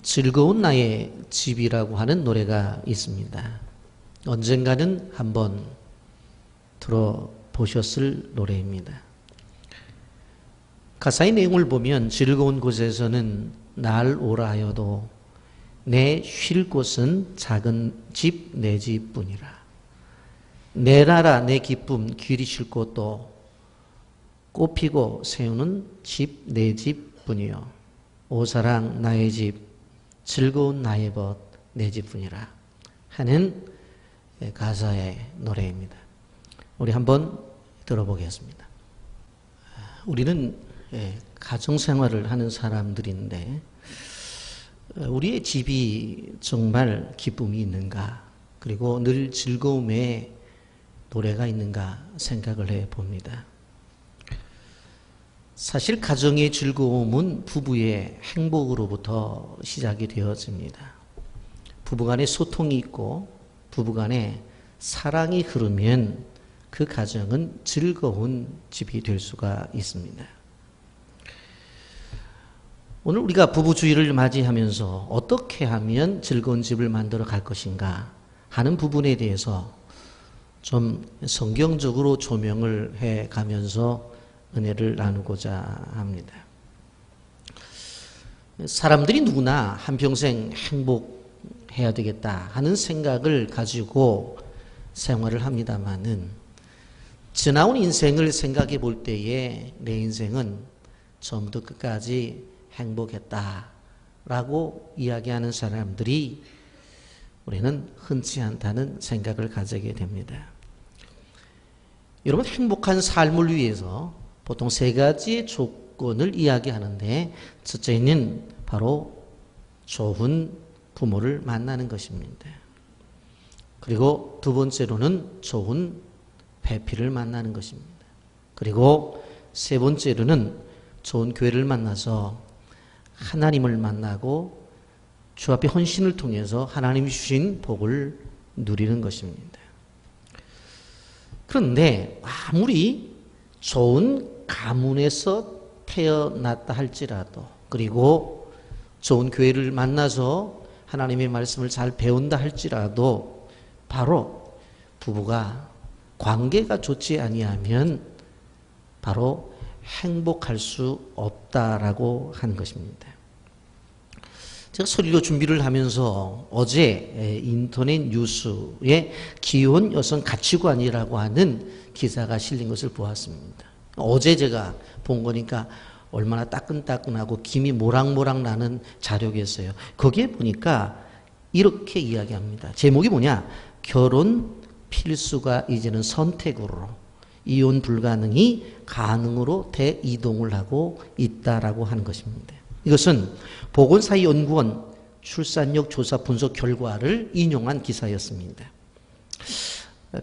즐거운 나의 집이라고 하는 노래가 있습니다. 언젠가는 한번 들어보셨을 노래입니다. 가사의 내용을 보면 즐거운 곳에서는 날 오라 하여도 내 쉴 곳은 작은 집 내 집뿐이라. 내 나라 내 기쁨 길이 쉴 곳도 꽃피고 세우는 집 내 집뿐이요. 오 사랑 나의 집 즐거운 나의 벗 내 집뿐이라 하는 가사의 노래입니다. 우리 한번 들어보겠습니다. 우리는 가정생활을 하는 사람들인데 우리의 집이 정말 기쁨이 있는가, 그리고 늘 즐거움의 노래가 있는가 생각을 해봅니다. 사실 가정의 즐거움은 부부의 행복으로부터 시작이 되어집니다. 부부간에 소통이 있고 부부간에 사랑이 흐르면 그 가정은 즐거운 집이 될 수가 있습니다. 오늘 우리가 부부주의를 맞이하면서 어떻게 하면 즐거운 집을 만들어 갈 것인가 하는 부분에 대해서 좀 성경적으로 조명을 해 가면서 은혜를 나누고자 합니다. 사람들이 누구나 한평생 행복해야 되겠다 하는 생각을 가지고 생활을 합니다마는 지나온 인생을 생각해 볼 때에 내 인생은 처음부터 끝까지 행복했다라고 이야기하는 사람들이 우리는 흔치 않다는 생각을 가지게 됩니다. 여러분, 행복한 삶을 위해서 보통 세 가지의 조건을 이야기하는데, 첫째는 바로 좋은 부모를 만나는 것입니다. 그리고 두 번째로는 좋은 배필을 만나는 것입니다. 그리고 세 번째로는 좋은 교회를 만나서 하나님을 만나고 주 앞에 헌신을 통해서 하나님이 주신 복을 누리는 것입니다. 그런데 아무리 좋은 가문에서 태어났다 할지라도, 그리고 좋은 교회를 만나서 하나님의 말씀을 잘 배운다 할지라도, 바로 부부가 관계가 좋지 아니하면 바로 행복할 수 없다라고 하는 것입니다. 제가 설교 준비를 하면서 어제 인터넷 뉴스에 기혼 여성 가치관이라고 하는 기사가 실린 것을 보았습니다. 어제 제가 본 거니까 얼마나 따끈따끈하고 김이 모락모락 나는 자료겠어요. 거기에 보니까 이렇게 이야기합니다. 제목이 뭐냐? 결혼 필수가 이제는 선택으로, 이혼 불가능이 가능으로 대이동을 하고 있다라고 하는 것입니다. 이것은 보건사회연구원 출산력 조사 분석 결과를 인용한 기사였습니다.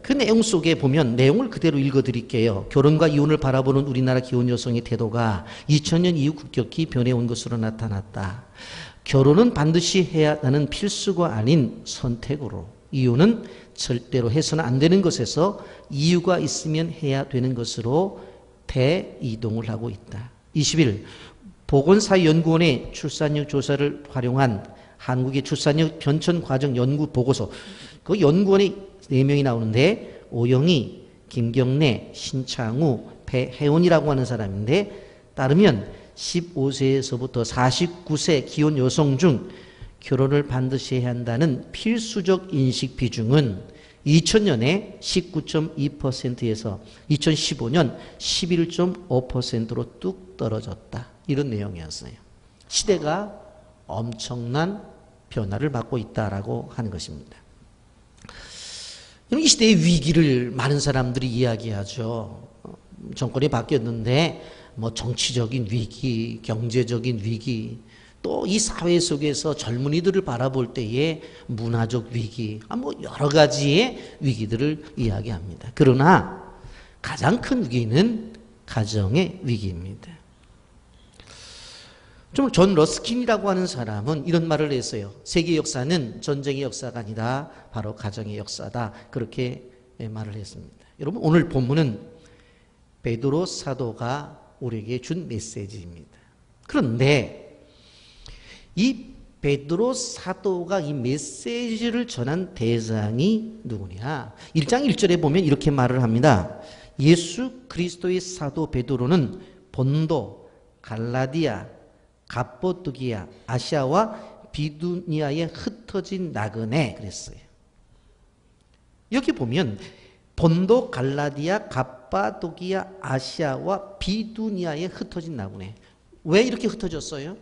그 내용 속에 보면 내용을 그대로 읽어드릴게요. 결혼과 이혼을 바라보는 우리나라 기혼 여성의 태도가 2000년 이후 급격히 변해온 것으로 나타났다. 결혼은 반드시 해야 하는 필수가 아닌 선택으로, 이혼은 절대로 해서는 안 되는 것에서 이유가 있으면 해야 되는 것으로 대이동을 하고 있다. 20일 보건사회연구원의 출산력 조사를 활용한 한국의 출산력 변천 과정 연구 보고서, 그 연구원이 4명이 나오는데 오영희, 김경래, 신창우, 배혜원이라고 하는 사람인데, 따르면 15세에서부터 49세 기혼 여성 중 결혼을 반드시 해야 한다는 필수적 인식 비중은 2000년에 19.2%에서 2015년 11.5%로 뚝 떨어졌다. 이런 내용이었어요. 시대가 엄청난 변화를 받고 있다라고 하는 것입니다. 이 시대의 위기를 많은 사람들이 이야기하죠. 정권이 바뀌었는데 뭐 정치적인 위기, 경제적인 위기, 또 이 사회 속에서 젊은이들을 바라볼 때의 문화적 위기, 뭐 여러 가지의 위기들을 이야기합니다. 그러나 가장 큰 위기는 가정의 위기입니다. 좀 존 러스킨이라고 하는 사람은 이런 말을 했어요. 세계 역사는 전쟁의 역사가 아니라 바로 가정의 역사다. 그렇게 말을 했습니다. 여러분, 오늘 본문은 베드로 사도가 우리에게 준 메시지입니다. 그런데 이 베드로 사도가 이 메시지를 전한 대상이 누구냐? 1장 1절에 보면 이렇게 말을 합니다. 예수 그리스도의 사도 베드로는 본도, 갈라디아, 갑보두기아, 아시아와 비두니아에 흩어진 나그네 그랬어요. 여기 보면 본도, 갈라디아, 갑바도기아, 아시아와 비두니아에 흩어진 나그네. 왜 이렇게 흩어졌어요?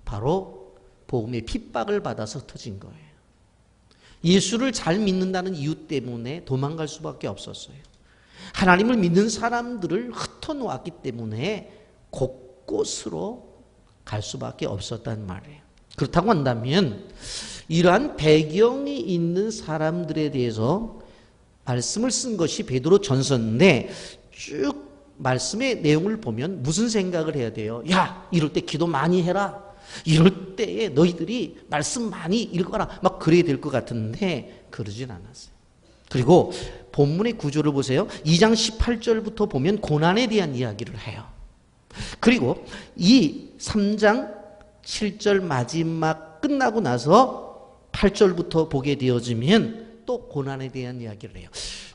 바로 복음의 핍박을 받아서 흩어진 거예요. 예수를 잘 믿는다는 이유 때문에 도망갈 수밖에 없었어요. 하나님을 믿는 사람들을 흩어놓았기 때문에 곳곳으로 갈 수밖에 없었단 말이에요. 그렇다고 한다면 이러한 배경이 있는 사람들에 대해서 말씀을 쓴 것이 베드로 전서인데 쭉 말씀의 내용을 보면 무슨 생각을 해야 돼요? 야, 이럴 때 기도 많이 해라. 이럴 때에 너희들이 말씀 많이 읽어라. 막 그래야 될 것 같은데 그러진 않았어요. 그리고 본문의 구조를 보세요. 2장 18절부터 보면 고난에 대한 이야기를 해요. 그리고 이 3장 7절 마지막 끝나고 나서 8절부터 보게 되어지면 또 고난에 대한 이야기를 해요.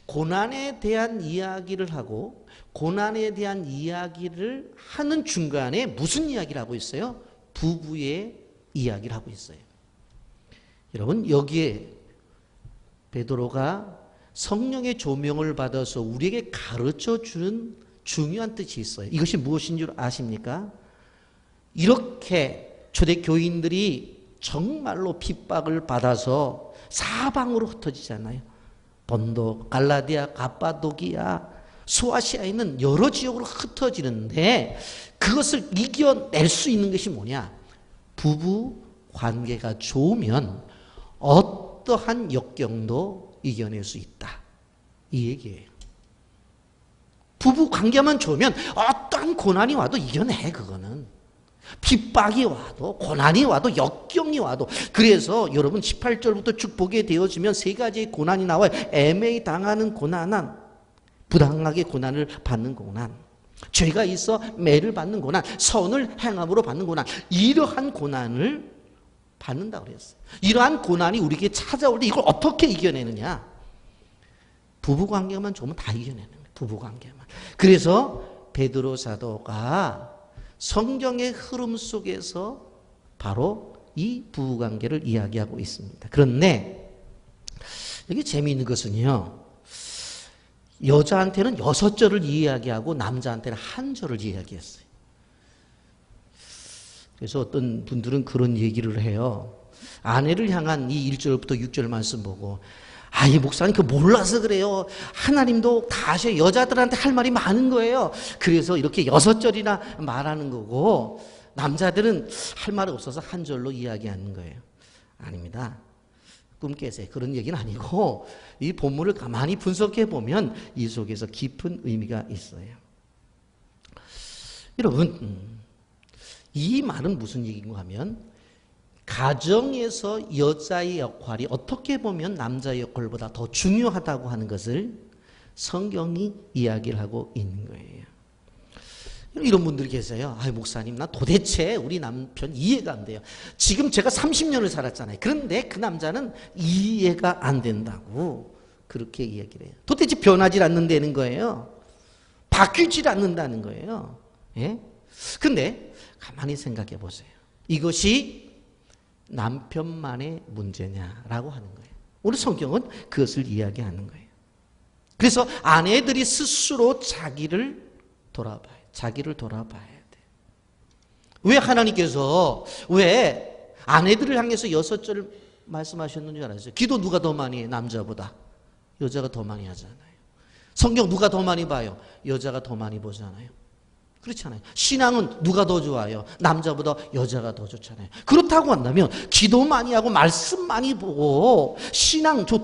고난에 대한 이야기를 하고 고난에 대한 이야기를 하는 중간에 무슨 이야기를 하고 있어요? 부부의 이야기를 하고 있어요. 여러분, 여기에 베드로가 성령의 조명을 받아서 우리에게 가르쳐 주는 중요한 뜻이 있어요. 이것이 무엇인 줄 아십니까? 이렇게 초대교인들이 정말로 핍박을 받아서 사방으로 흩어지잖아요. 본도, 갈라디아, 갑바도기아, 소아시아에 있는 여러 지역으로 흩어지는데 그것을 이겨낼 수 있는 것이 뭐냐? 부부 관계가 좋으면 어떠한 역경도 이겨낼 수 있다. 이 얘기예요. 부부 관계만 좋으면 어떠한 고난이 와도 이겨내. 그거는 핍박이 와도 고난이 와도 역경이 와도. 그래서 여러분 18절부터 쭉 보게 되어지면 세 가지의 고난이 나와요. 애매히 당하는 고난은 부당하게 고난을 받는 고난, 죄가 있어 매를 받는 고난, 선을 행함으로 받는 고난, 이러한 고난을 받는다고 그랬어요. 이러한 고난이 우리에게 찾아올 때 이걸 어떻게 이겨내느냐? 부부관계만 좋으면 다 이겨내는 거예요. 부부관계만. 그래서 베드로 사도가 성경의 흐름 속에서 바로 이 부부관계를 이야기하고 있습니다. 그런데 여기 재미있는 것은요, 여자한테는 6절을 이야기하고 남자한테는 1절을 이야기했어요. 그래서 어떤 분들은 그런 얘기를 해요. 아내를 향한 이 1절부터 6절 말씀 보고, 이 목사님 그거 몰라서 그래요. 하나님도 다 아셔요. 여자들한테 할 말이 많은 거예요. 그래서 이렇게 6절이나 말하는 거고 남자들은 할 말 없어서 1절로 이야기하는 거예요. 아닙니다. 꿈 깨세요. 그런 얘기는 아니고 이 본문을 가만히 분석해 보면 이 속에서 깊은 의미가 있어요. 여러분, 이 말은 무슨 얘기인가 하면 가정에서 여자의 역할이 어떻게 보면 남자의 역할보다 더 중요하다고 하는 것을 성경이 이야기를 하고 있는 거예요. 이런 분들이 계세요. 목사님, 나 도대체 우리 남편 이해가 안 돼요. 지금 제가 30년을 살았잖아요. 그런데 그 남자는 이해가 안 된다고 그렇게 이야기를 해요. 도대체 변하지 않는다는 거예요. 바뀌질 않는다는 거예요. 예? 근데 가만히 생각해 보세요. 이것이 남편만의 문제냐라고 하는 거예요. 우리 성경은 그것을 이야기하는 거예요. 그래서 아내들이 스스로 자기를 돌아봐요. 자기를 돌아봐야 돼. 왜 하나님께서 왜 아내들을 향해서 6절을 말씀하셨는지 알아요? 기도 누가 더 많이 해? 남자보다. 여자가 더 많이 하잖아요. 성경 누가 더 많이 봐요? 여자가 더 많이 보잖아요. 그렇잖아요. 신앙은 누가 더 좋아요? 남자보다 여자가 더 좋잖아요. 그렇다고 한다면 기도 많이 하고 말씀 많이 보고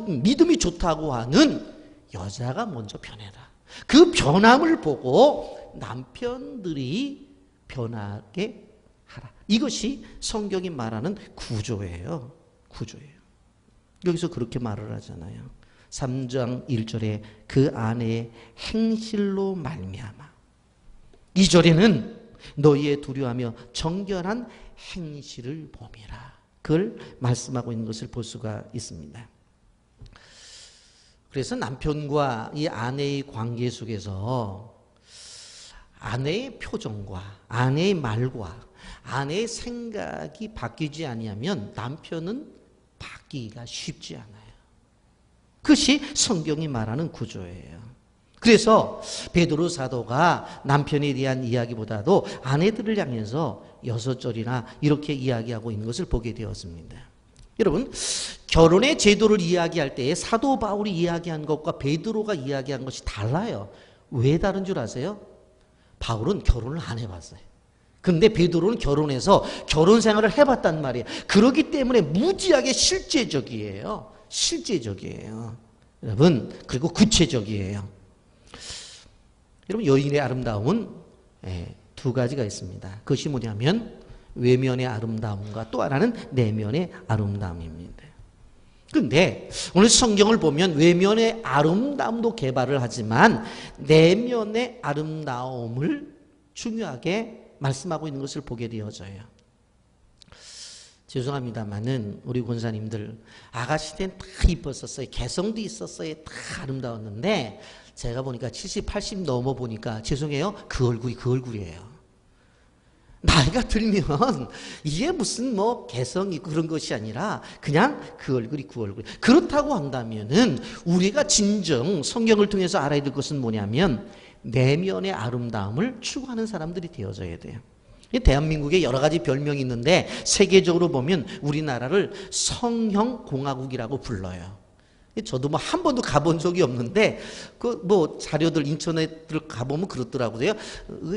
믿음이 좋다고 하는 여자가 먼저 변해라. 그 변함을 보고 남편들이 변하게 하라. 이것이 성경이 말하는 구조예요. 구조예요. 여기서 그렇게 말을 하잖아요. 3장 1절에 그 아내의 행실로 말미암아. 2절에는 너희의 두려워하며 정결한 행실을 봄이라. 그걸 말씀하고 있는 것을 볼 수가 있습니다. 그래서 남편과 이 아내의 관계 속에서 아내의 표정과 아내의 말과 아내의 생각이 바뀌지 아니하면 남편은 바뀌기가 쉽지 않아요. 그것이 성경이 말하는 구조예요. 그래서 베드로 사도가 남편에 대한 이야기보다도 아내들을 향해서 6절이나 이렇게 이야기하고 있는 것을 보게 되었습니다. 여러분, 결혼의 제도를 이야기할 때 사도 바울이 이야기한 것과 베드로가 이야기한 것이 달라요. 왜 다른 줄 아세요? 바울은 결혼을 안 해봤어요. 근데 베드로는 결혼해서 결혼 생활을 해봤단 말이에요. 그렇기 때문에 무지하게 실제적이에요. 실제적이에요. 여러분, 그리고 구체적이에요. 여러분, 여인의 아름다움은 두 가지가 있습니다. 그것이 뭐냐면 외면의 아름다움과 또 하나는 내면의 아름다움입니다. 그런데 오늘 성경을 보면 외면의 아름다움도 개발을 하지만 내면의 아름다움을 중요하게 말씀하고 있는 것을 보게 되어져요. 죄송합니다만은 우리 권사님들 아가씨 때는 다 이뻤었어요. 개성도 있었어요. 다 아름다웠는데 제가 보니까 70, 80 넘어 보니까 죄송해요. 그 얼굴이 그 얼굴이에요. 나이가 들면 이게 무슨 뭐 개성이 그런 것이 아니라 그냥 그 얼굴이 그 얼굴. 그렇다고 한다면은 우리가 진정 성경을 통해서 알아야 될 것은 뭐냐면 내면의 아름다움을 추구하는 사람들이 되어져야 돼요. 대한민국에 여러 가지 별명이 있는데 세계적으로 보면 우리나라를 성형공화국이라고 불러요. 저도 뭐 한 번도 가본 적이 없는데 그 뭐 자료들 인터넷을 가보면 그렇더라고요.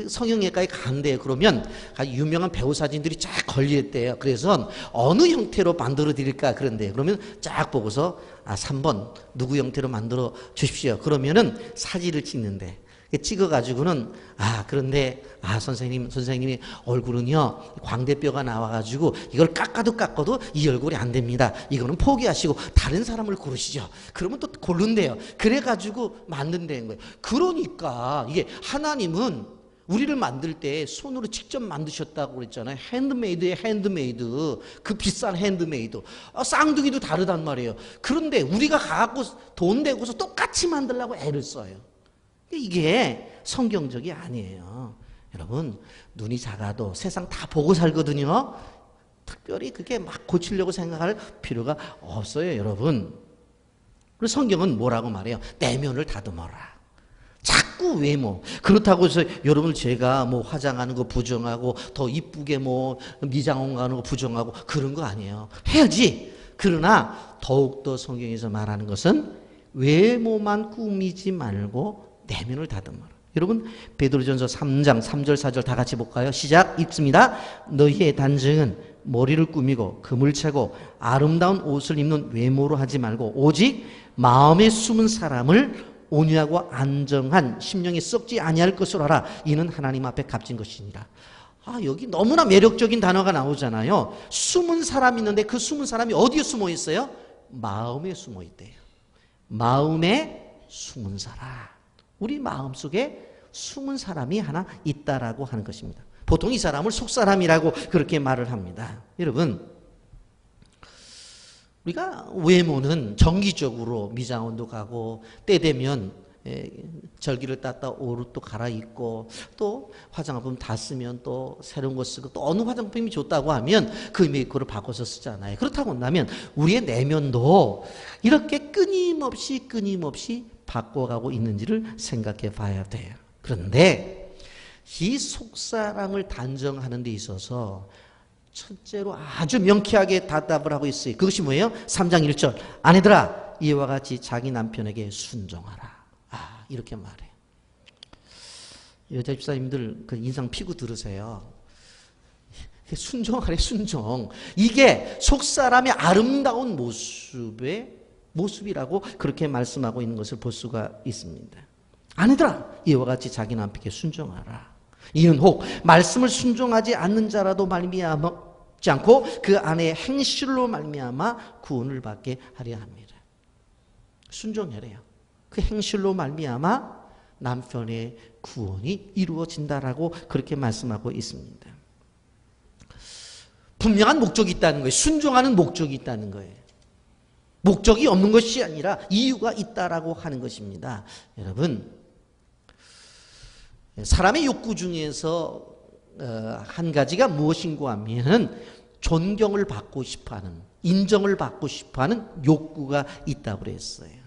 성형외과에 간대요. 그러면 유명한 배우 사진들이 쫙 걸려있대요. 그래서 어느 형태로 만들어 드릴까 그런데요. 그러면 쫙 보고서 3번 누구 형태로 만들어 주십시오. 그러면은 사진을 찍는데 찍어가지고는 그런데 선생님이 얼굴은요 광대뼈가 나와가지고 이걸 깎아도 이 얼굴이 안 됩니다. 이거는 포기하시고 다른 사람을 고르시죠. 그러면 또 고른대요. 그래가지고 만든다는 거예요. 그러니까 이게 하나님은 우리를 만들 때 손으로 직접 만드셨다고 그랬잖아요. 핸드메이드에 핸드메이드. 그 비싼 핸드메이드. 쌍둥이도 다르단 말이에요. 그런데 우리가 가갖고 돈 내고서 똑같이 만들려고 애를 써요. 이게 성경적이 아니에요. 여러분, 눈이 작아도 세상 다 보고 살거든요. 특별히 그게 막 고치려고 생각할 필요가 없어요, 여러분. 그리고 성경은 뭐라고 말해요? 내면을 다듬어라. 자꾸 외모. 그렇다고 해서 여러분 제가 뭐 화장하는 거 부정하고 더 이쁘게 뭐 미장원 가는 거 부정하고 그런 거 아니에요. 해야지. 그러나 더욱더 성경에서 말하는 것은 외모만 꾸미지 말고 내면을 다듬어라. 여러분 베드로전서 3장 3절 4절 다 같이 볼까요? 시작 읽습니다. 너희의 단정은 머리를 꾸미고 금을 채고 아름다운 옷을 입는 외모로 하지 말고 오직 마음에 숨은 사람을 온유하고 안정한 심령이 썩지 아니할 것으로 하라. 이는 하나님 앞에 값진 것이니라. 여기 너무나 매력적인 단어가 나오잖아요. 숨은 사람이 있는데 그 숨은 사람이 어디에 숨어 있어요? 마음에 숨어 있대요. 마음에 숨은 사람. 우리 마음속에 숨은 사람이 하나 있다라고 하는 것입니다. 보통 이 사람을 속사람이라고 그렇게 말을 합니다. 여러분, 우리가 외모는 정기적으로 미장원도 가고 때 되면 절기를 따다 옷도 갈아입고 또 화장품 다 쓰면 또 새로운 거 쓰고 또 어느 화장품이 좋다고 하면 그 메이커를 바꿔서 쓰잖아요. 그렇다고 한다면 우리의 내면도 이렇게 끊임없이 바꿔가고 있는지를 생각해 봐야 돼요. 그런데 이 속사람을 단정하는 데 있어서 첫째로 아주 명쾌하게 답을 하고 있어요. 그것이 뭐예요? 3장 1절 아내들아 이와 같이 자기 남편에게 순종하라. 이렇게 말해요. 여자 집사님들 그 인상 피고 들으세요. 순종하래 순종. 이게 속사람의 아름다운 모습이라고 그렇게 말씀하고 있는 것을 볼 수가 있습니다. 아내들아 이와 같이 자기 남편에게 순종하라. 이는 혹 말씀을 순종하지 않는 자라도 말미암지 않고 그 아내의 행실로 말미암아 구원을 받게 하려 합니다. 순종하래요. 그 행실로 말미암아 남편의 구원이 이루어진다라고 그렇게 말씀하고 있습니다. 분명한 목적이 있다는 거예요. 순종하는 목적이 있다는 거예요. 목적이 없는 것이 아니라 이유가 있다라고 하는 것입니다. 여러분, 사람의 욕구 중에서 한 가지가 무엇인가 하면 존경을 받고 싶어하는, 인정을 받고 싶어하는 욕구가 있다고 그랬어요.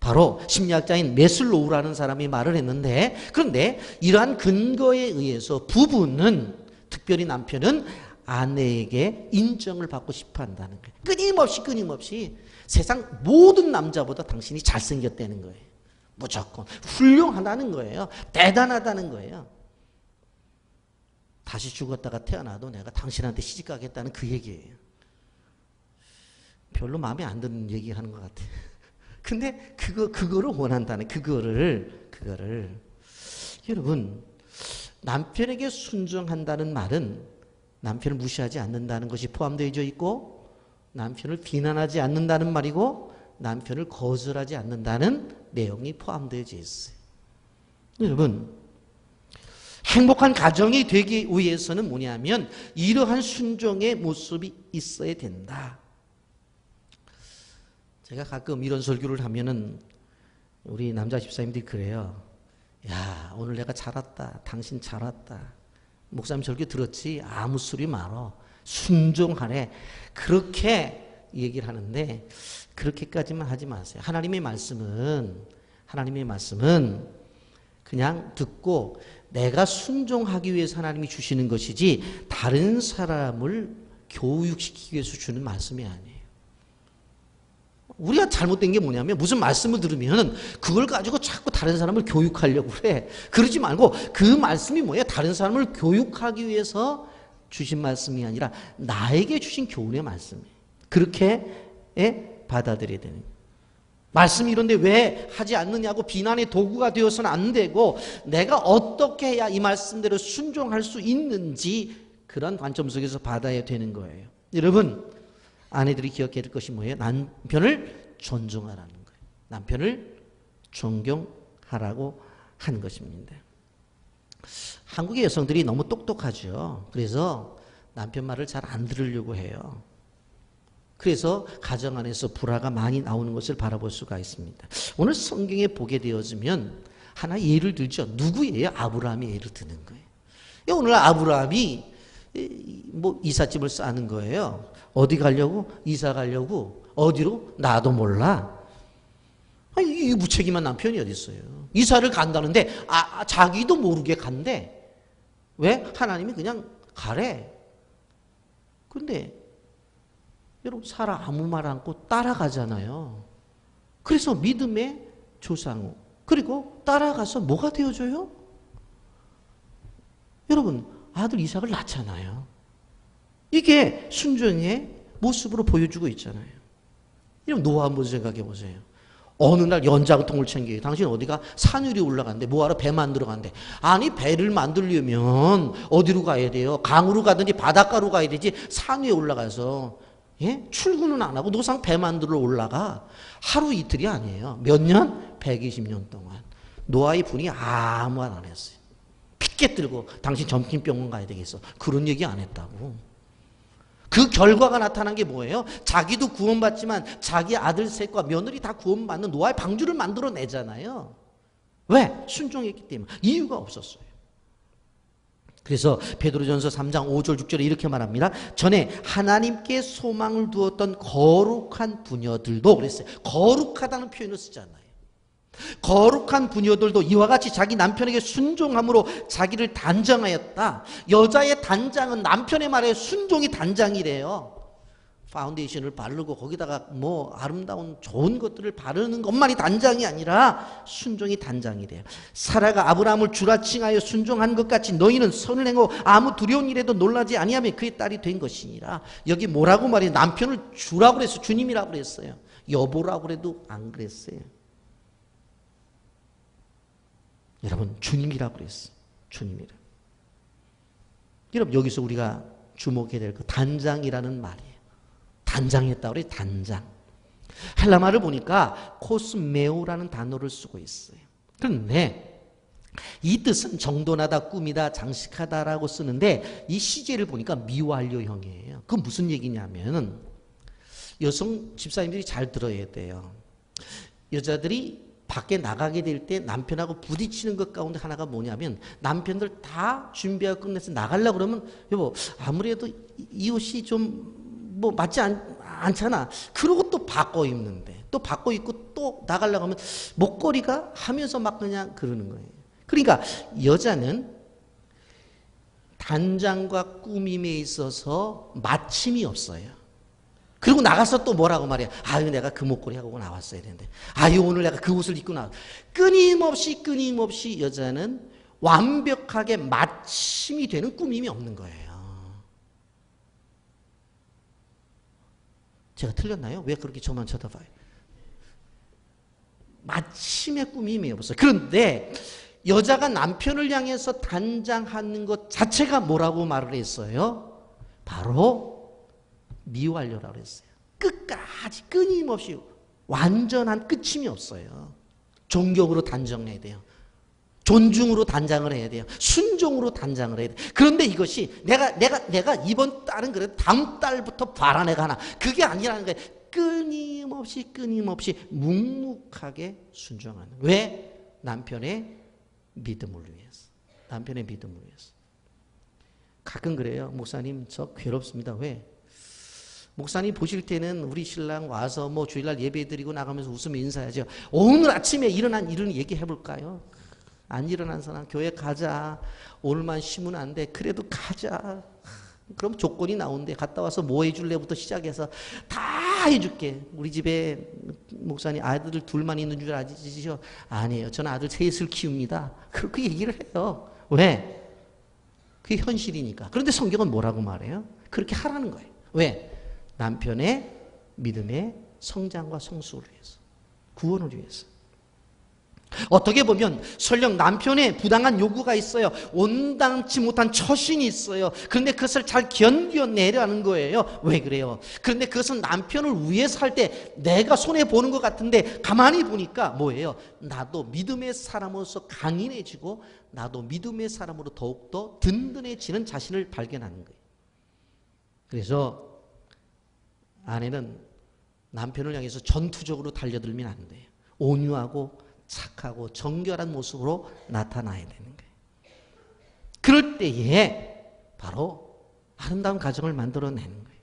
바로 심리학자인 메슬로우라는 사람이 말을 했는데, 그런데 이러한 근거에 의해서 부부는, 특별히 남편은 아내에게 인정을 받고 싶어 한다는 거예요. 끊임없이 세상 모든 남자보다 당신이 잘생겼다는 거예요. 무조건 훌륭하다는 거예요. 대단하다는 거예요. 다시 죽었다가 태어나도 내가 당신한테 시집가겠다는 그 얘기예요. 별로 마음에 안 드는 얘기 하는 것 같아요. 근데 그거를 원한다는, 그거를. 여러분, 남편에게 순종한다는 말은 남편을 무시하지 않는다는 것이 포함되어 있고, 남편을 비난하지 않는다는 말이고, 남편을 거절하지 않는다는 내용이 포함되어 있어요. 여러분, 행복한 가정이 되기 위해서는 뭐냐면 이러한 순종의 모습이 있어야 된다. 제가 가끔 이런 설교를 하면은 우리 남자 집사님들이 그래요. 야, 오늘 내가 잘 왔다. 당신 잘 왔다. 목사님 설교 들었지? 아무 소리 말어. 순종하래. 그렇게 얘기를 하는데 그렇게까지만 하지 마세요. 하나님의 말씀은 그냥 듣고 내가 순종하기 위해서 하나님이 주시는 것이지 다른 사람을 교육시키기 위해서 주는 말씀이 아니에요. 우리가 잘못된 게 뭐냐면 무슨 말씀을 들으면 그걸 가지고 자꾸 다른 사람을 교육하려고 그래. 그러지 말고 그 말씀이 뭐예요? 다른 사람을 교육하기 위해서 주신 말씀이 아니라 나에게 주신 교훈의 말씀이에요. 그렇게 받아들여야 되는 거예요. 말씀이 이런데 왜 하지 않느냐고 비난의 도구가 되어서는 안 되고 내가 어떻게 해야 이 말씀대로 순종할 수 있는지 그런 관점 속에서 받아야 되는 거예요. 여러분, 아내들이 기억해야 될 것이 뭐예요? 남편을 존중하라는 거예요. 남편을 존경하라고 하는 것입니다. 한국의 여성들이 너무 똑똑하죠. 그래서 남편 말을 잘 안 들으려고 해요. 그래서 가정 안에서 불화가 많이 나오는 것을 바라볼 수가 있습니다. 오늘 성경에 보게 되어지면 하나 예를 들죠. 누구예요? 아브라함이 예를 드는 거예요. 오늘 아브라함이 이삿짐을 싸는 거예요. 어디 가려고? 이사 가려고. 어디로? 나도 몰라. 이 무책임한 남편이 어디 있어요? 이사를 간다는데 자기도 모르게 간대. 왜? 하나님이 그냥 가래. 그런데 여러분, 사라 아무 말 않고 따라가잖아요. 그래서 믿음의 조상, 그리고 따라가서 뭐가 되어줘요? 여러분, 아들 이삭을 낳잖아요. 이게 순종의 모습으로 보여주고 있잖아요. 여러분, 노아 한번 생각해 보세요. 어느 날 연장통을 챙겨요. 당신 어디가? 산 위로 올라간대. 뭐하러? 배 만들어 간대. 아니, 배를 만들려면 어디로 가야 돼요? 강으로 가든지 바닷가로 가야 되지. 산 위에 올라가서 출근은 안 하고 노상 배 만들어 올라가. 하루 이틀이 아니에요. 몇 년? 120년 동안. 노아의 분이 아무 말 안 했어요. 핏게 들고 당신 정신병원 가야 되겠어. 그런 얘기 안 했다고. 그 결과가 나타난 게 뭐예요? 자기도 구원받지만 자기 아들 셋과 며느리 다 구원받는 노아의 방주를 만들어내잖아요. 왜? 순종했기 때문에. 이유가 없었어요. 그래서 베드로전서 3장 5절 6절에 이렇게 말합니다. 전에 하나님께 소망을 두었던 거룩한 부녀들도 그랬어요. 거룩하다는 표현을 쓰잖아요. 거룩한 부녀들도 이와 같이 자기 남편에게 순종함으로 자기를 단정하였다. 여자의 단장은 남편의 말에 순종이 단장이래요. 파운데이션을 바르고 거기다가 아름다운 좋은 것들을 바르는 것만이 단장이 아니라 순종이 단장이래요. 사라가 아브라함을 주라 칭하여 순종한 것 같이 너희는 선을 행하고 아무 두려운 일에도 놀라지 아니하며 그의 딸이 된 것이니라. 여기 뭐라고 말해요? 남편을 주라고 그랬어요. 주님이라고 그랬어요. 여보라고 그래도 안 그랬어요. 여러분, 주님이라고 그랬어요. 주님이라. 여러분, 여기서 우리가 주목해야 될 거 단장이라는 말이에요. 단장했다고 그래요. 단장. 헬라말을 보니까 코스메오라는 단어를 쓰고 있어요. 그런데 이 뜻은 정돈하다, 꾸미다, 장식하다라고 쓰는데 이 시제를 보니까 미완료형이에요. 그건 무슨 얘기냐면 여성 집사님들이 잘 들어야 돼요. 여자들이 밖에 나가게 될 때 남편하고 부딪히는 것 가운데 하나가 뭐냐면 남편들 다 준비하고 끝내서 나가려고 그러면 여보 아무래도 이 옷이 좀 뭐 맞지 않잖아. 그러고 또 바꿔 입는데 또 바꿔 입고 또 나가려고 하면 목걸이가 하면서 막 그냥 그러는 거예요. 그러니까 여자는 단장과 꾸밈에 있어서 마침이 없어요. 그리고 나가서 또 뭐라고 말이야. 아유, 내가 그 목걸이 하고 나왔어야 되는데. 아유, 오늘 내가 그 옷을 입고 나왔어. 끊임없이 여자는 완벽하게 마침이 되는 꾸밈이 없는 거예요. 제가 틀렸나요? 왜 그렇게 저만 쳐다봐요? 마침의 꾸밈이 없어요. 그런데 여자가 남편을 향해서 단장하는 것 자체가 뭐라고 말을 했어요? 바로 미완료라고 했어요. 끝까지 끊임없이 완전한 끝임이 없어요. 존경으로 단정해야 돼요. 존중으로 단장을 해야 돼요. 순종으로 단장을 해야 돼요. 그런데 이것이 내가 이번 달은 그래도 다음 달부터 바라내가 하나. 그게 아니라는 거예요. 끊임없이 묵묵하게 순종하는. 왜? 남편의 믿음을 위해서. 남편의 믿음을 위해서. 가끔 그래요. 목사님 저 괴롭습니다. 왜? 목사님 보실 때는 우리 신랑 와서 뭐 주일날 예배 드리고 나가면서 웃으며 인사하죠. 오늘 아침에 일어난 일을 얘기해 볼까요? 안 일어난 사람 교회 가자. 오늘만 쉬면 안 돼. 그래도 가자. 그럼 조건이 나온대. 갔다 와서 뭐 해줄래부터 시작해서 다 해줄게. 우리 집에 목사님 아들 둘만 있는 줄 아시죠? 아니에요. 저는 아들 셋을 키웁니다. 그렇게 얘기를 해요. 왜? 그게 현실이니까. 그런데 성경은 뭐라고 말해요? 그렇게 하라는 거예요. 왜? 남편의 믿음의 성장과 성숙을 위해서. 구원을 위해서. 어떻게 보면 설령 남편의 부당한 요구가 있어요. 온당치 못한 처신이 있어요. 그런데 그것을 잘 견뎌내려는 거예요. 왜 그래요? 그런데 그것은 남편을 위해서 할 때 내가 손해보는 것 같은데 가만히 보니까 뭐예요? 나도 믿음의 사람으로서 강인해지고 나도 믿음의 사람으로 더욱더 든든해지는 자신을 발견하는 거예요. 그래서 아내는 남편을 향해서 전투적으로 달려들면 안 돼요. 온유하고 착하고 정결한 모습으로 나타나야 되는 거예요. 그럴 때에 바로 아름다운 가정을 만들어내는 거예요.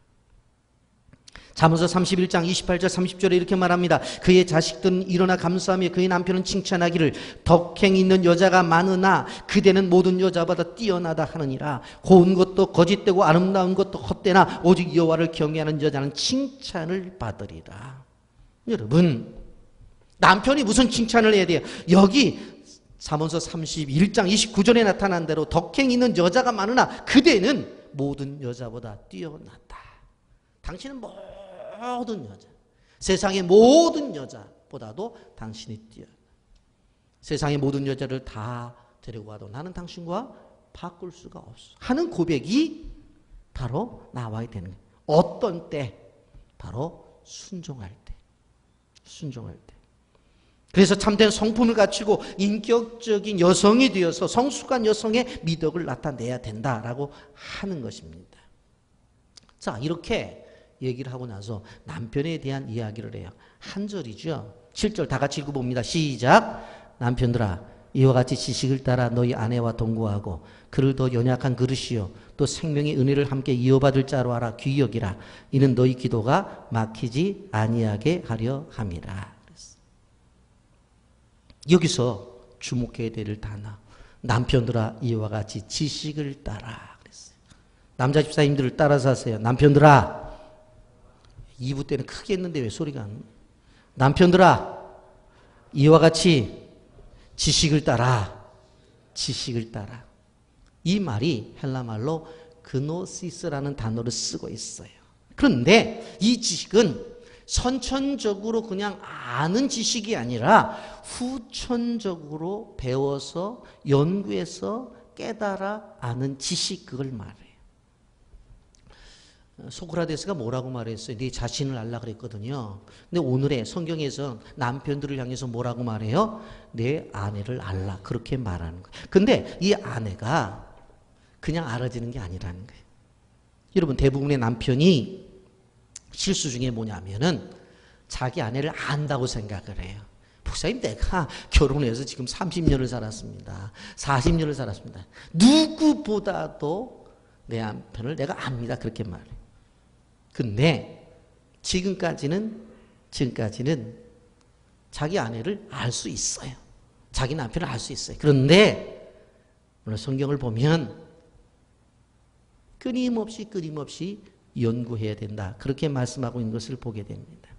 잠언서 31장 28절 30절에 이렇게 말합니다. 그의 자식들은 일어나 감사하며 그의 남편은 칭찬하기를 덕행 있는 여자가 많으나 그대는 모든 여자보다 뛰어나다 하느니라. 고운 것도 거짓되고 아름다운 것도 헛되나 오직 여호와를 경외하는 여자는 칭찬을 받으리라. 여러분, 남편이 무슨 칭찬을 해야 돼요? 여기 잠언서 31장 29절에 나타난 대로 덕행 있는 여자가 많으나 그대는 모든 여자보다 뛰어나다. 당신은 모든 여자, 세상의 모든 여자보다도 당신이 뛰어나. 세상의 모든 여자를 다 데리고 와도 나는 당신과 바꿀 수가 없어 하는 고백이 바로 나와야 되는 거예요. 어떤 때? 바로 순종할 때. 순종할 때. 그래서 참된 성품을 갖추고 인격적인 여성이 되어서 성숙한 여성의 미덕을 나타내야 된다라고 하는 것입니다. 자, 이렇게 얘기를 하고 나서 남편에 대한 이야기를 해요. 한 절이죠. 7절 다 같이 읽어봅니다. 시작. 남편들아 이와 같이 지식을 따라 너희 아내와 동거하고 그를 더 연약한 그릇이요 또 생명의 은혜를 함께 이어받을 자로 알아 귀히 여기라. 이는 너희 기도가 막히지 아니하게 하려 함이라. 여기서 주목해야 될 단어. 남편들아 이와 같이 지식을 따라 그랬어요. 남자 집사님들을 따라서 하세요. 남편들아. 2부 때는 크게 했는데 왜 소리가 안 나요? 남편들아 이와 같이 지식을 따라. 지식을 따라. 이 말이 헬라 말로 그노시스라는 단어를 쓰고 있어요. 그런데 이 지식은 선천적으로 그냥 아는 지식이 아니라 후천적으로 배워서 연구해서 깨달아 아는 지식, 그걸 말해요. 소크라테스가 뭐라고 말했어요? 네 자신을 알라 그랬거든요. 근데 오늘의 성경에서 남편들을 향해서 뭐라고 말해요? 내 아내를 알라. 그렇게 말하는 거예요. 근데 이 아내가 그냥 알아지는 게 아니라는 거예요. 여러분, 대부분의 남편이 실수 중에 뭐냐면은 자기 아내를 안다고 생각을 해요. 목사님, 내가 결혼해서 지금 30년을 살았습니다. 40년을 살았습니다. 누구보다도 내 남편을 내가 압니다. 그렇게 말해요. 근데 지금까지는 자기 아내를 알 수 있어요. 자기 남편을 알 수 있어요. 그런데 오늘 성경을 보면 끊임없이 연구해야 된다. 그렇게 말씀하고 있는 것을 보게 됩니다.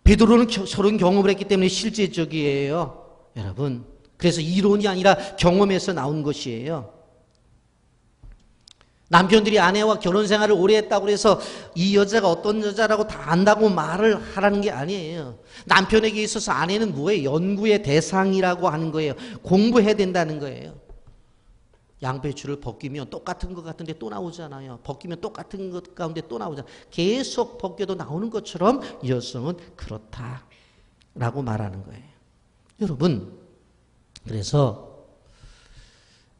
베드로는 저런 경험을 했기 때문에 실제적이에요. 여러분, 그래서 이론이 아니라 경험에서 나온 것이에요. 남편들이 아내와 결혼 생활을 오래 했다고 해서 이 여자가 어떤 여자라고 다 안다고 말을 하라는 게 아니에요. 남편에게 있어서 아내는 뭐예요? 연구의 대상이라고 하는 거예요. 공부해야 된다는 거예요. 양배추를 벗기면 똑같은 것 같은데 또 나오잖아요. 벗기면 똑같은 것 가운데 또 나오잖아요. 계속 벗겨도 나오는 것처럼 여성은 그렇다라고 말하는 거예요. 여러분, 그래서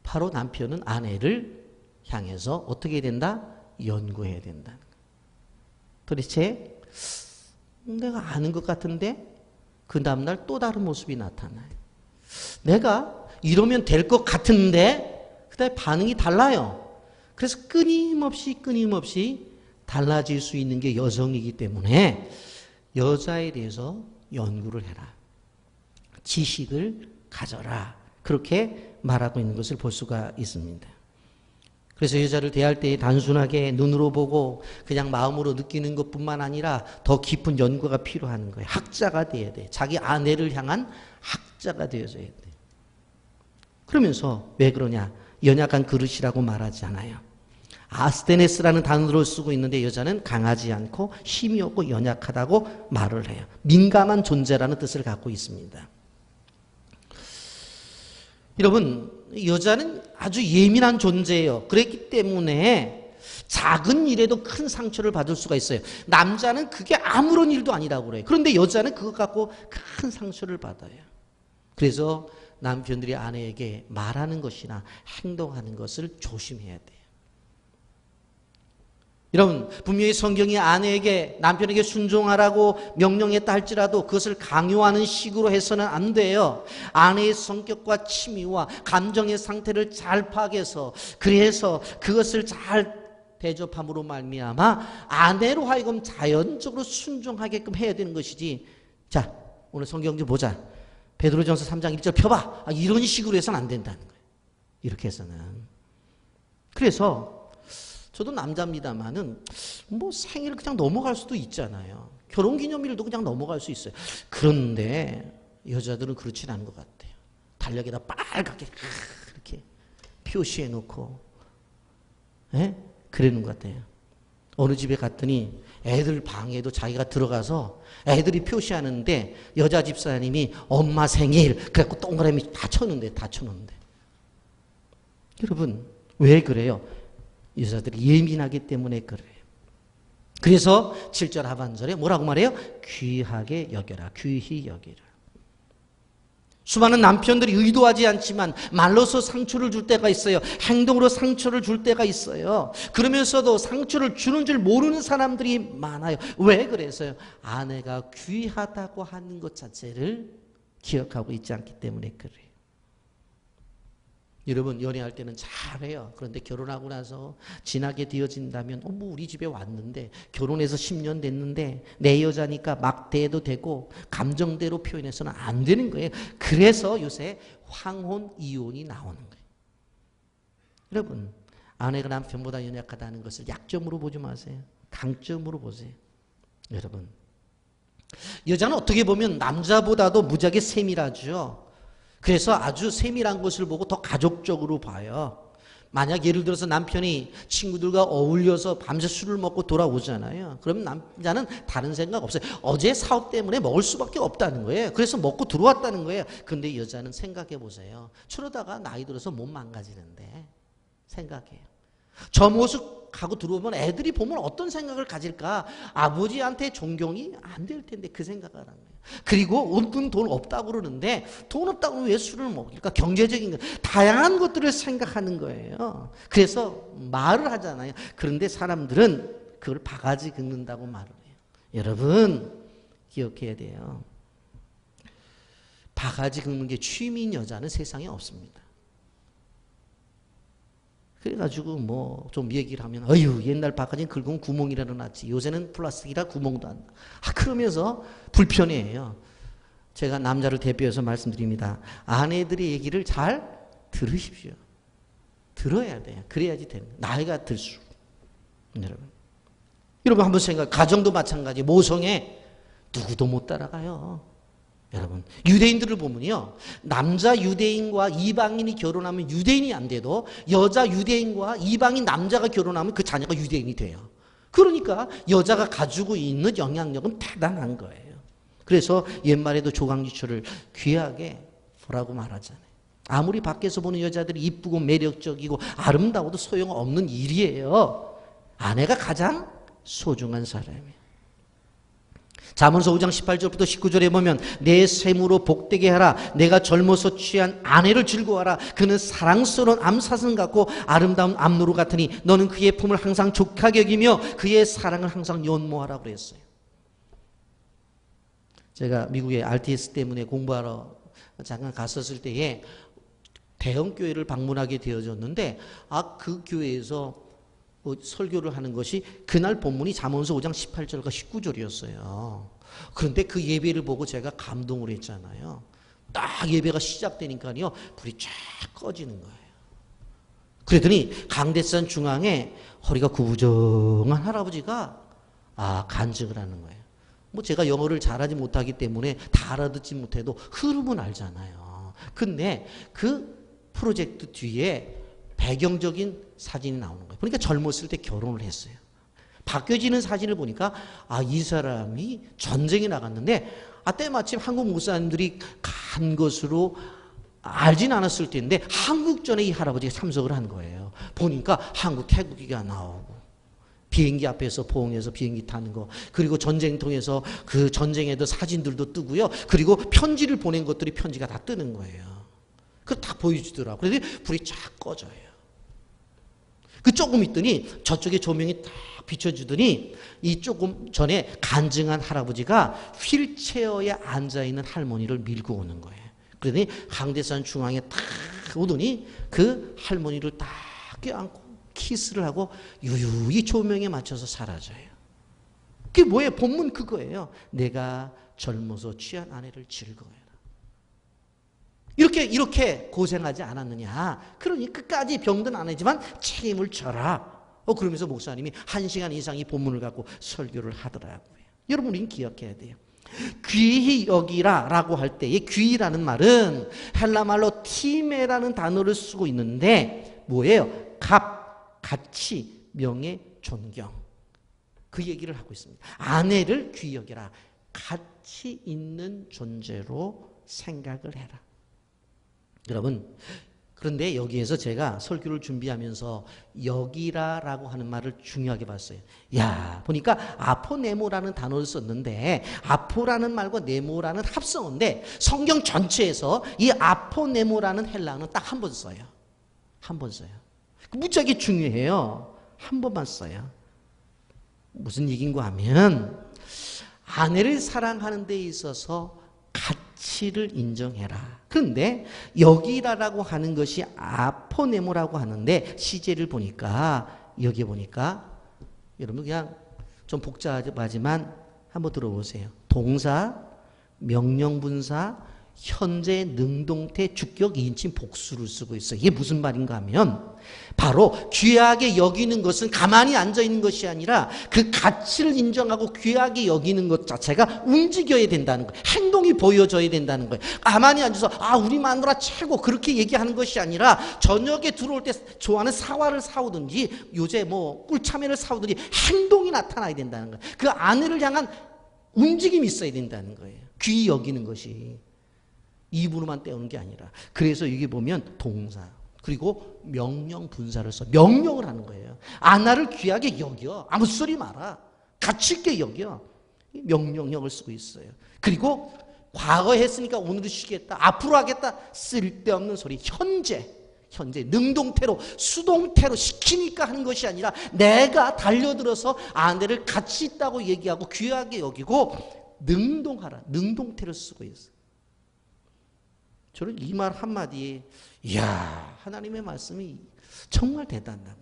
바로 남편은 아내를 향해서 어떻게 해야 된다? 연구해야 된다. 도대체 내가 아는 것 같은데 그 다음날 또 다른 모습이 나타나요. 내가 이러면 될 것 같은데 그다음에 반응이 달라요. 그래서 끊임없이 달라질 수 있는 게 여성이기 때문에 여자에 대해서 연구를 해라. 지식을 가져라. 그렇게 말하고 있는 것을 볼 수가 있습니다. 그래서 여자를 대할 때 단순하게 눈으로 보고 그냥 마음으로 느끼는 것뿐만 아니라 더 깊은 연구가 필요한 거예요. 학자가 돼야 돼. 자기 아내를 향한 학자가 되어져야 돼. 그러면서 왜 그러냐? 연약한 그릇이라고 말하지 않아요. 아스테네스라는 단어를 쓰고 있는데 여자는 강하지 않고 힘이 없고 연약하다고 말을 해요. 민감한 존재라는 뜻을 갖고 있습니다. 여러분, 여자는 아주 예민한 존재예요. 그렇기 때문에 작은 일에도 큰 상처를 받을 수가 있어요. 남자는 그게 아무런 일도 아니라고 그래요. 그런데 여자는 그것 갖고 큰 상처를 받아요. 그래서 남편들이 아내에게 말하는 것이나 행동하는 것을 조심해야 돼요. 여러분, 분명히 성경이 아내에게 남편에게 순종하라고 명령했다 할지라도 그것을 강요하는 식으로 해서는 안 돼요. 아내의 성격과 취미와 감정의 상태를 잘 파악해서 그래서 그것을 잘 대접함으로 말미암아 아내로 하여금 자연적으로 순종하게끔 해야 되는 것이지. 자, 오늘 성경 좀 보자. 베드로전서 3장 1절 펴봐. 이런 식으로 해서는 안 된다는 거예요. 이렇게 해서는. 그래서 저도 남자입니다만은 뭐 생일을 그냥 넘어갈 수도 있잖아요. 결혼기념일도 그냥 넘어갈 수 있어요. 그런데 여자들은 그렇진 않은 것 같아요. 달력에다 빨갛게 이렇게 표시해 놓고 그러는 것 같아요. 어느 집에 갔더니 애들 방에도 자기가 들어가서 애들이 표시하는데 여자 집사님이 엄마 생일 그래갖고 동그라미 다 쳐놓는데. 여러분, 왜 그래요? 여자들이 예민하기 때문에 그래요. 그래서 7절 하반절에 뭐라고 말해요? 귀하게 여겨라. 귀히 여기라. 수많은 남편들이 의도하지 않지만 말로서 상처를 줄 때가 있어요. 행동으로 상처를 줄 때가 있어요. 그러면서도 상처를 주는 줄 모르는 사람들이 많아요. 왜 그래서요? 아내가 귀하다고 하는 것 자체를 기억하고 있지 않기 때문에 그래요. 여러분, 연애할 때는 잘해요. 그런데 결혼하고 나서 지나게 되어진다면 뭐 우리 집에 왔는데 결혼해서 10년 됐는데 내 여자니까 막 대해도 되고 감정대로 표현해서는 안 되는 거예요. 그래서 요새 황혼, 이혼이 나오는 거예요. 여러분, 아내가 남편보다 연약하다는 것을 약점으로 보지 마세요. 강점으로 보세요. 여러분, 여자는 어떻게 보면 남자보다도 무지하게 세밀하죠. 그래서 아주 세밀한 것을 보고 더 가족적으로 봐요. 만약 예를 들어서 남편이 친구들과 어울려서 밤새 술을 먹고 돌아오잖아요. 그럼 남자는 다른 생각 없어요. 어제 사업 때문에 먹을 수밖에 없다는 거예요. 그래서 먹고 들어왔다는 거예요. 근데 여자는 생각해 보세요. 저러다가 나이 들어서 몸 망가지는데 생각해요. 저 모습 가고 들어오면 애들이 보면 어떤 생각을 가질까? 아버지한테 존경이 안 될 텐데 그 생각을 하는 거예요. 그리고 은근 돈 없다고 그러는데 돈 없다고 하면 왜 술을 먹일까? 경제적인 것, 다양한 것들을 생각하는 거예요. 그래서 말을 하잖아요. 그런데 사람들은 그걸 바가지 긁는다고 말을 해요. 여러분 기억해야 돼요. 바가지 긁는 게 취미인 여자는 세상에 없습니다. 그래가지고 뭐 좀 얘기를 하면 어휴 옛날 바가지는 긁으면 구멍이라도 났지 요새는 플라스틱이라 구멍도 안 나. 그러면서 불편해해요. 제가 남자를 대표해서 말씀드립니다. 아내들의 얘기를 잘 들으십시오. 들어야 돼요. 그래야지 되는 거예요. 나이가 들수록. 여러분 한번 가정도 마찬가지. 모성애 누구도 못 따라가요. 여러분 유대인들을 보면요, 남자 유대인과 이방인이 결혼하면 유대인이 안 돼도 여자 유대인과 이방인 남자가 결혼하면 그 자녀가 유대인이 돼요. 그러니까 여자가 가지고 있는 영향력은 대단한 거예요. 그래서 옛말에도 조강지초를 귀하게 보라고 말하잖아요. 아무리 밖에서 보는 여자들이 이쁘고 매력적이고 아름다워도 소용없는 일이에요. 아내가 가장 소중한 사람이에요. 잠언서 5장 18절부터 19절에 보면 내 샘으로 복되게 하라. 내가 젊어서 취한 아내를 즐거워하라. 그는 사랑스러운 암사슴 같고 아름다운 암노루 같으니 너는 그의 품을 항상 족하게 여기며 그의 사랑을 항상 연모하라 그랬어요. 제가 미국에 RTS 때문에 공부하러 잠깐 갔었을 때에 대형 교회를 방문하게 되어졌는데 그 교회에서 설교를 하는 것이 그날 본문이 잠언서 5장 18절과 19절이었어요. 그런데 그 예배를 보고 제가 감동을 했잖아요. 딱 예배가 시작되니까요 불이 쫙 꺼지는 거예요. 그랬더니 강대산 중앙에 허리가 구부정한 할아버지가 간증을 하는 거예요. 뭐 제가 영어를 잘하지 못하기 때문에 다 알아듣지 못해도 흐름은 알잖아요. 근데 그 프로젝트 뒤에 배경적인 사진이 나오는 거예요. 그러니까 젊었을 때 결혼을 했어요. 바뀌어지는 사진을 보니까 이 사람이 전쟁에 나갔는데 때마침 한국 목사님들이 간 것으로 알진 않았을 때인데 한국전에 이 할아버지가 참석을 한 거예요. 보니까 한국 태국기가 나오고 비행기 앞에서 포옹해서 비행기 타는 거, 그리고 전쟁통에서 그 전쟁에도 사진들도 뜨고요. 그리고 편지를 보낸 것들이 편지가 다 뜨는 거예요. 그거 다 보여주더라고요. 그래서 불이 쫙 꺼져요. 그 조금 있더니 저쪽에 조명이 딱 비춰주더니 이 조금 전에 간증한 할아버지가 휠체어에 앉아있는 할머니를 밀고 오는 거예요. 그러더니 강대산 중앙에 딱 오더니 그 할머니를 딱 껴안고 키스를 하고 유유히 조명에 맞춰서 사라져요. 그게 뭐예요? 본문 그거예요. 내가 젊어서 취한 아내를 즐거워해라. 이렇게 고생하지 않았느냐. 그러니 끝까지 병든 아내지만 책임을 져라. 그러면서 목사님이 1시간 이상 이 본문을 갖고 설교를 하더라고요. 여러분 우리는 기억해야 돼요. 귀히 여기라 라고 할 때의 귀라는 말은 헬라말로 티메라는 단어를 쓰고 있는데 뭐예요? 가치, 명예, 존경. 그 얘기를 하고 있습니다. 아내를 귀히 여기라. 가치 있는 존재로 생각을 해라. 여러분, 그런데 여기에서 제가 설교를 준비하면서 여기라라고 하는 말을 중요하게 봤어요. 보니까 아포네모라는 단어를 썼는데 아포라는 말과 네모라는 합성어인데 성경 전체에서 이 아포네모라는 헬라어는 딱 한 번 써요. 한 번 써요. 무지하게 중요해요. 한 번만 써요. 무슨 얘기인가 하면 아내를 사랑하는 데 있어서 가치를 인정해라. 그런데 여기라라고 하는 것이 아포네모라고 하는데 시제를 보니까 여기 보니까 여러분 그냥 좀 복잡하지만 한번 들어보세요. 동사, 명령분사, 현재 능동태 주격 2인칭 복수를 쓰고 있어요. 이게 무슨 말인가 하면 바로 귀하게 여기는 것은 가만히 앉아있는 것이 아니라 그 가치를 인정하고 귀하게 여기는 것 자체가 움직여야 된다는 거예요. 행동이 보여져야 된다는 거예요. 가만히 앉아서 우리 마누라 최고 그렇게 얘기하는 것이 아니라 저녁에 들어올 때 좋아하는 사과를 사오든지 요새 뭐 꿀차면을 사오든지 행동이 나타나야 된다는 거예요. 그 아내를 향한 움직임이 있어야 된다는 거예요. 귀히 여기는 것이 입으로만 때우는 게 아니라. 그래서 여기 보면 동사, 그리고 명령 분사를 써. 명령을 하는 거예요. 나를 귀하게 여겨. 아무 소리 마라. 가치 있게 여겨. 명령형을 쓰고 있어요. 그리고 과거에 했으니까 오늘은 쉬겠다. 앞으로 하겠다. 쓸데없는 소리. 현재 능동태로 수동태로 시키니까 하는 것이 아니라 내가 달려들어서 아내를 가치 있다고 얘기하고 귀하게 여기고 능동하라. 능동태를 쓰고 있어요. 저는 이 말 한마디에 이야, 하나님의 말씀이 정말 대단하다.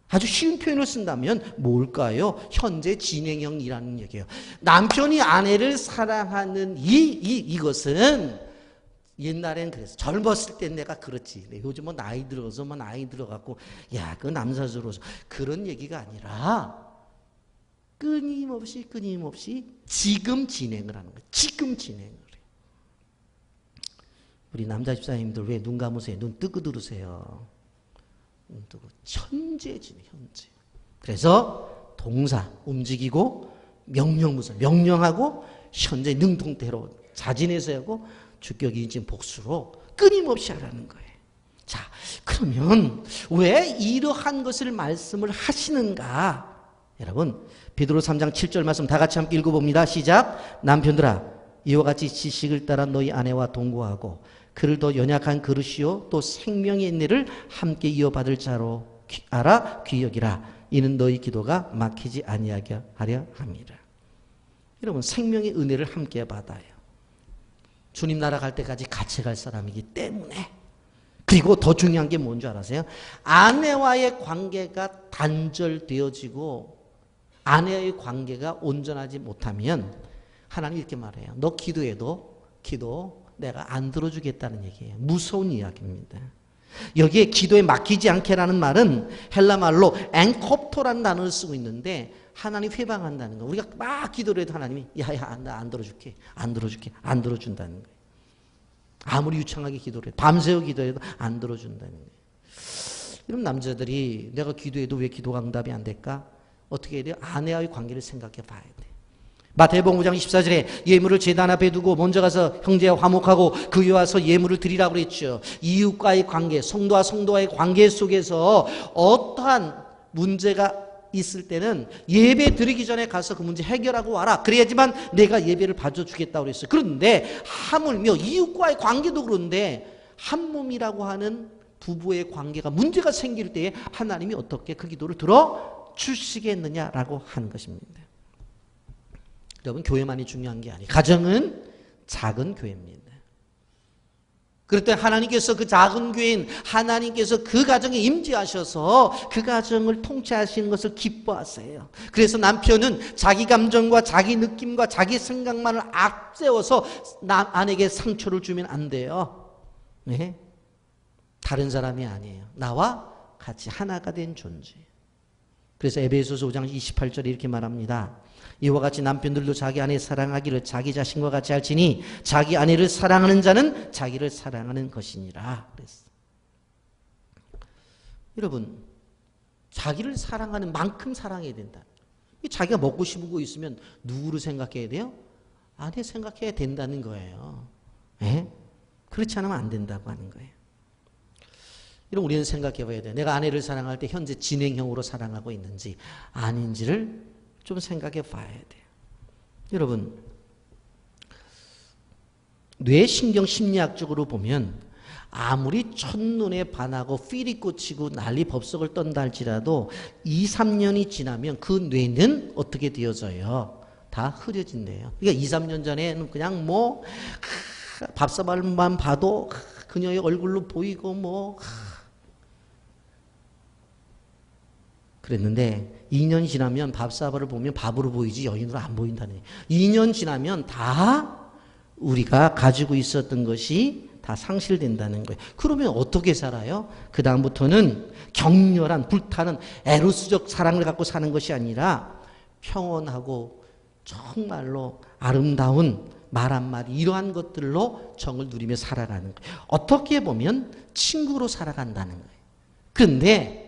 아주 쉬운 표현을 쓴다면 뭘까요? 현재 진행형이라는 얘기예요. 남편이 아내를 사랑하는 이것은 옛날엔 그랬어. 젊었을 땐 내가 그렇지. 요즘 뭐 나이 들어서 나이 들어갖고 야, 그 남사스러워서 그런 얘기가 아니라 끊임없이 지금 진행을 하는 거예요. 지금 진행을 해요. 우리 남자 집사님들 왜 눈 감으세요? 눈 뜨고 들으세요. 눈 뜨고 현재 진행, 현재. 그래서 동사 움직이고 명령무사 명령하고 현재 능동태로 자진해서 하고 주격이 지금 복수로 끊임없이 하라는 거예요. 자, 그러면 왜 이러한 것을 말씀을 하시는가? 여러분, 베드로 3장 7절 말씀 다 같이 함께 읽어봅니다. 시작. 남편들아, 이와 같이 지식을 따라 너희 아내와 동거하고 그를 더 연약한 그릇이요 또 생명의 인내를 함께 이어받을 자로 알아 귀히 여기라. 이는 너희 기도가 막히지 아니하게 하려 함이라. 여러분, 생명의 은혜를 함께 받아요. 주님 나라 갈 때까지 같이 갈 사람이기 때문에. 그리고 더 중요한 게 뭔지 알아세요? 아내와의 관계가 단절되어지고 아내와의 관계가 온전하지 못하면 하나님 이렇게 말해요. 너 기도해도 기도 내가 안 들어주겠다는 얘기예요. 무서운 이야기입니다. 여기에 기도에 막히지 않게라는 말은 헬라 말로 엔콥토라는 단어를 쓰고 있는데 하나님 회방한다는 거. 우리가 막 기도를 해도 하나님이 야야 나 안 들어줄게. 안 들어준다는 거예요. 아무리 유창하게 기도를 해도 밤새워 기도해도 안 들어준다는 거예요. 이런 남자들이 내가 기도해도 왜 기도가 응답이 안 될까? 어떻게 해야 돼요? 아내와의 관계를 생각해 봐야 돼. 마태복음 5장 24절에 예물을 제단 앞에 두고 먼저 가서 형제와 화목하고 그 위에 와서 예물을 드리라고 그랬죠. 이웃과의 관계, 성도와 성도와의 관계 속에서 어떠한 문제가 있을 때는 예배 드리기 전에 가서 그 문제 해결하고 와라. 그래야지만 내가 예배를 봐주겠다고 그랬어요. 그런데 하물며 이웃과의 관계도 그런데 한 몸이라고 하는 부부의 관계가 문제가 생길 때에 하나님이 어떻게 그 기도를 들어주시겠느냐라고 하는 것입니다. 여러분, 교회만이 중요한 게 아니에요. 가정은 작은 교회입니다. 그럴 때 하나님께서 그 작은 교회인 하나님께서 그 가정에 임재하셔서 그 가정을 통치하시는 것을 기뻐하세요. 그래서 남편은 자기 감정과 자기 느낌과 자기 생각만을 앞세워서 아내에게 상처를 주면 안 돼요. 네? 다른 사람이 아니에요. 나와 같이 하나가 된 존재. 그래서 에베소서 5장 28절에 이렇게 말합니다. 이와 같이 남편들도 자기 아내 사랑하기를 자기 자신과 같이 할지니 자기 아내를 사랑하는 자는 자기를 사랑하는 것이니라 그랬어. 여러분, 자기를 사랑하는 만큼 사랑해야 된다. 자기가 먹고 싶은 거 있으면 누구를 생각해야 돼요? 아내 생각해야 된다는 거예요. 에? 그렇지 않으면 안 된다고 하는 거예요. 이런 우리는 생각해 봐야 돼요. 내가 아내를 사랑할 때 현재 진행형으로 사랑하고 있는지 아닌지를 좀 생각해 봐야 돼요. 여러분, 뇌신경 심리학적으로 보면 아무리 첫눈에 반하고 필이 꽂히고 난리 법석을 떤다 할지라도 2, 3년이 지나면 그 뇌는 어떻게 되어져요? 다 흐려진대요. 그러니까 2, 3년 전에는 그냥 뭐 밥사발만 봐도 그녀의 얼굴로 보이고 뭐 그랬는데 2년 지나면 밥사발을 보면 밥으로 보이지 여인으로 안 보인다는 거예요. 2년 지나면 다 우리가 가지고 있었던 것이 다 상실된다는 거예요. 그러면 어떻게 살아요? 그 다음부터는 격렬한 불타는 에로스적 사랑을 갖고 사는 것이 아니라 평온하고 정말로 아름다운 말 한마디 이러한 것들로 정을 누리며 살아가는 거예요. 어떻게 보면 친구로 살아간다는 거예요. 그런데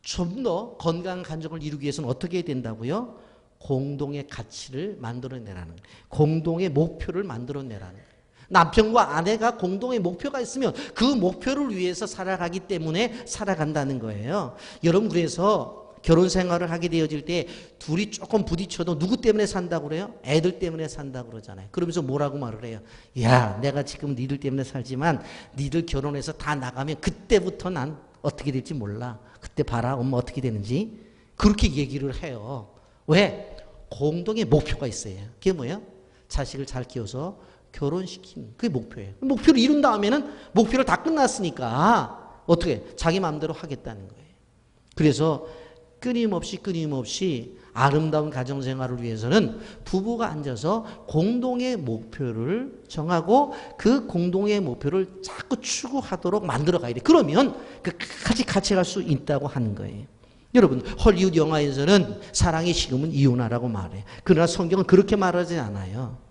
좀 더 건강한 가정을 이루기 위해서는 어떻게 해야 된다고요? 공동의 가치를 만들어내라는 거예요. 공동의 목표를 만들어내라는 거예요. 남편과 아내가 공동의 목표가 있으면 그 목표를 위해서 살아가기 때문에 살아간다는 거예요. 여러분, 그래서 결혼 생활을 하게 되어질 때 둘이 조금 부딪혀도 누구 때문에 산다고 그래요? 애들 때문에 산다고 그러잖아요. 그러면서 뭐라고 말을 해요? 야, 내가 지금 니들 때문에 살지만 니들 결혼해서 다 나가면 그때부터 난 어떻게 될지 몰라. 그때 봐라, 엄마 어떻게 되는지. 그렇게 얘기를 해요. 왜? 공동의 목표가 있어요. 그게 뭐예요? 자식을 잘 키워서 결혼시키는 그게 목표예요. 목표를 이룬 다음에는 목표를 다 끝났으니까 어떻게 자기 마음대로 하겠다는 거예요. 그래서 끊임없이 아름다운 가정생활을 위해서는 부부가 앉아서 공동의 목표를 정하고 그 공동의 목표를 자꾸 추구하도록 만들어 가야 돼. 그러면 끝까지 같이 갈 수 있다고 하는 거예요. 여러분, 헐리우드 영화에서는 사랑이 식으면 이혼하라고 말해요. 그러나 성경은 그렇게 말하지 않아요.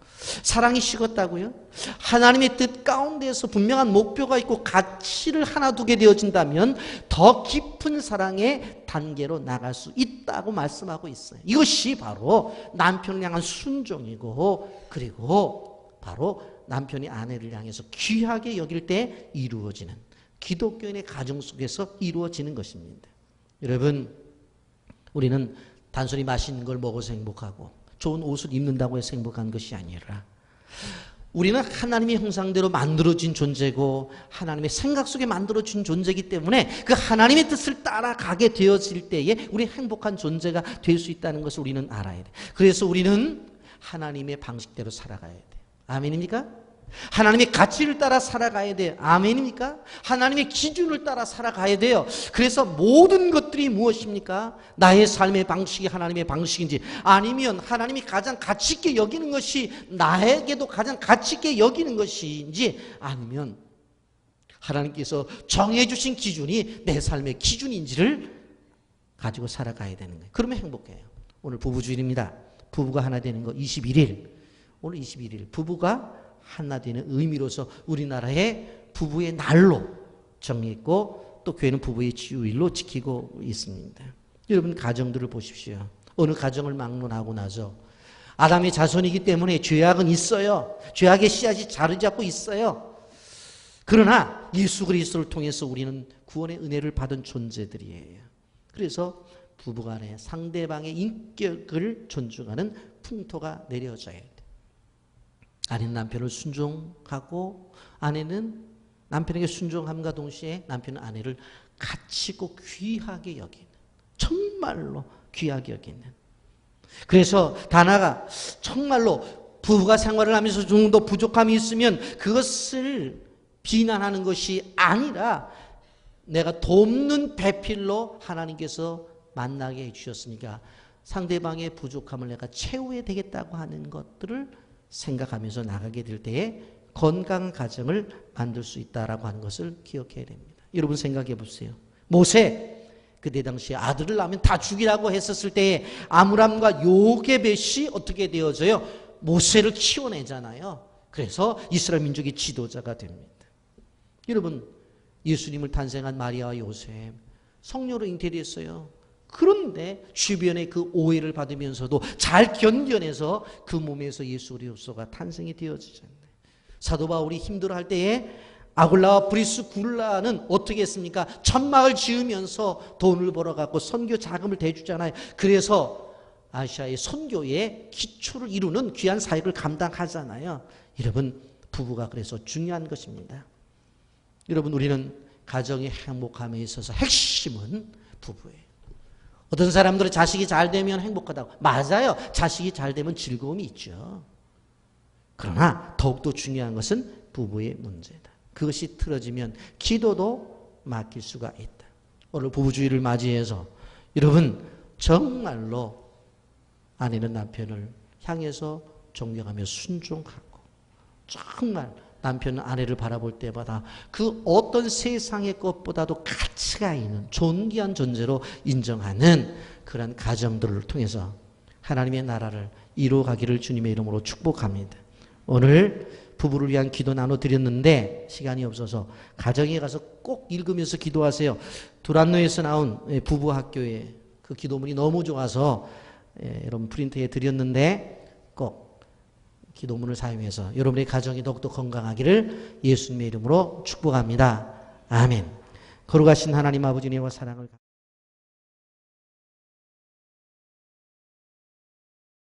사랑이 식었다고요? 하나님의 뜻 가운데에서 분명한 목표가 있고 가치를 하나 두게 되어진다면 더 깊은 사랑의 단계로 나갈 수 있다고 말씀하고 있어요. 이것이 바로 남편을 향한 순종이고, 그리고 바로 남편이 아내를 향해서 귀하게 여길 때 이루어지는, 기독교인의 가정 속에서 이루어지는 것입니다. 여러분, 우리는 단순히 맛있는 걸 먹어서 행복하고 좋은 옷을 입는다고 해서 행복한 것이 아니라 우리는 하나님의 형상대로 만들어진 존재고 하나님의 생각 속에 만들어진 존재이기 때문에 그 하나님의 뜻을 따라가게 되어질 때에 우리 행복한 존재가 될 수 있다는 것을 우리는 알아야 돼. 그래서 우리는 하나님의 방식대로 살아가야 돼. 아멘입니까? 하나님의 가치를 따라 살아가야 돼요. 아멘입니까? 하나님의 기준을 따라 살아가야 돼요. 그래서 모든 것들이 무엇입니까? 나의 삶의 방식이 하나님의 방식인지, 아니면 하나님이 가장 가치 있게 여기는 것이 나에게도 가장 가치 있게 여기는 것인지, 아니면 하나님께서 정해주신 기준이 내 삶의 기준인지를 가지고 살아가야 되는 거예요. 그러면 행복해요. 오늘 부부주일입니다. 부부가 하나 되는 거 21일. 오늘 21일 부부가 하나 되는 의미로서 우리나라의 부부의 날로 정했고, 또 교회는 부부의 주일로 지키고 있습니다. 여러분, 가정들을 보십시오. 어느 가정을 막론하고 나서 아담의 자손이기 때문에 죄악은 있어요. 죄악의 씨앗이 자리 잡고 있어요. 그러나 예수 그리스도를 통해서 우리는 구원의 은혜를 받은 존재들이에요. 그래서 부부간에 상대방의 인격을 존중하는 풍토가 내려져야 돼요. 아내는 남편을 순종하고, 아내는 남편에게 순종함과 동시에 남편은 아내를 가치 있고 귀하게 여기는, 정말로 귀하게 여기는. 그래서 다나가 정말로 부부가 생활을 하면서 좀 더 부족함이 있으면 그것을 비난하는 것이 아니라 내가 돕는 배필로 하나님께서 만나게 해주셨으니까 상대방의 부족함을 내가 채워야 되겠다고 하는 것들을 생각하면서 나가게 될 때에 건강한 가정을 만들 수 있다라고 하는 것을 기억해야 됩니다. 여러분, 생각해 보세요. 모세, 그때 당시에 아들을 낳으면 다 죽이라고 했었을 때에 아므람과 요게벳이 어떻게 되어져요? 모세를 키워내잖아요. 그래서 이스라엘 민족의 지도자가 됩니다. 여러분, 예수님을 탄생한 마리아와 요셉, 성녀로 잉태됐어요. 그런데 주변의 그 오해를 받으면서도 잘 견뎌내서 그 몸에서 예수 그리스도가 탄생이 되어지잖아요. 사도 바울이 힘들어할 때에 아굴라와 브리스굴라는 어떻게 했습니까? 천막을 지으면서 돈을 벌어갖고 선교 자금을 대주잖아요. 그래서 아시아의 선교의 기초를 이루는 귀한 사역을 감당하잖아요. 여러분, 부부가 그래서 중요한 것입니다. 여러분, 우리는 가정의 행복함에 있어서 핵심은 부부예요. 어떤 사람들은 자식이 잘 되면 행복하다고. 맞아요. 자식이 잘 되면 즐거움이 있죠. 그러나 더욱더 중요한 것은 부부의 문제다. 그것이 틀어지면 기도도 맡길 수가 있다. 오늘 부부주의를 맞이해서 여러분, 정말로 아내는 남편을 향해서 존경하며 순종하고, 정말 남편은 아내를 바라볼 때마다 그 어떤 세상의 것보다도 가치가 있는 존귀한 존재로 인정하는 그런 가정들을 통해서 하나님의 나라를 이루어가기를 주님의 이름으로 축복합니다. 오늘 부부를 위한 기도 나눠드렸는데 시간이 없어서 가정에 가서 꼭 읽으면서 기도하세요. 두란노에서 나온 부부학교의 그 기도문이 너무 좋아서 여러분 프린트해 드렸는데 꼭 기도문을 사용해서 여러분의 가정이 더욱더 건강하기를 예수님의 이름으로 축복합니다. 아멘. 거룩하신 하나님 아버지 은혜와 사랑을